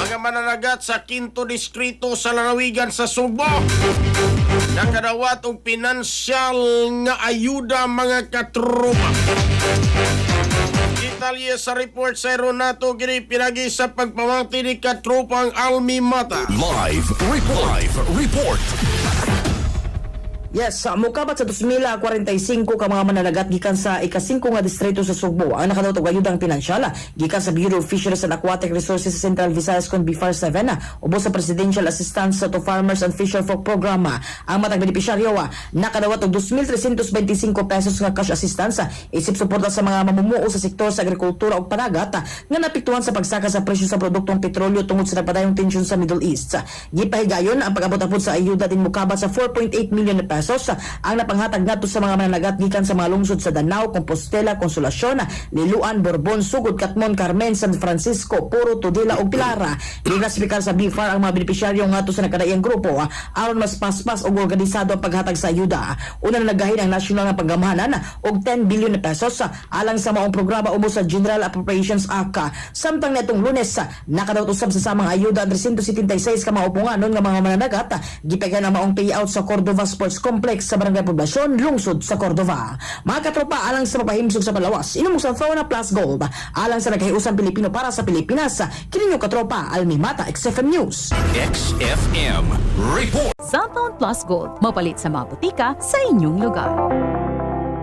mga mananagat sa Quinto Distrito sa lalawigan sa Subo nakadawat og pinansyal nga ayuda mga katropa. Detalye sa report sa Ronato gini pinagi sa pagpamangti ni katropang Almi Mata. Live report. Yes, mukabat sa 2045 ka mga mananagat gikan sa ika-5 nga distrito sa Sugbo ang nakadawat og ayudang pinansyal gikan sa Bureau of Fisheries and Aquatic Resources sa Central Visayas kon BFAR 7 ubos sa Presidential Assistance to Farmers and Fisherfolk Program. Ang matag benepisyaryo nakadawat og 2,325 pesos nga cash assistance isip suporta sa mga mamumuo sa sektor sa agrikultura ug panagat nga napiktuhan sa pagsaka sa presyo sa produktong petrolyo tungod sa nagpadayong tensyon sa Middle East. Gipahigayon ang pag-abot sa ayuda din mukabat sa 4.8 million pesos ang napanghatag nato sa mga mananagat gikan sa mga lungsod sa Danao, Compostela, Consolacion, Liloan, Borbon, Sugod, Catmon, Carmen, San Francisco, Puro, Tudela ug Pilar. Ginasipikar sa BFAR ang mga benepisyaryo ngadto sa nakadaiyang grupo aron mas paspas ug organisado ang paghatag sa ayuda. Una na nagahin ang nasyonal nga paggamahanan og 10 billion pesos alang sa maong programa ubos sa General Appropriations Act. Samtang netong Lunes nakadawat usab sa samang ayuda ang 376 ka mga upunganon nga mga mananagat gipagan ang maong payout sa Cordova Sports Complex sa Barangay Poblacion, lungsod sa Cordova. Mga katropa, alang sa mapahimsog sa Palawas, inumog sa Fauna Plus Gold, alang sa nagkahiusan Pilipino para sa Pilipinas, kininyo katropa, Almi Mata, XFM News. XFM report. Cellphone Plus Gold, mapalit sa mga butika sa inyong lugar.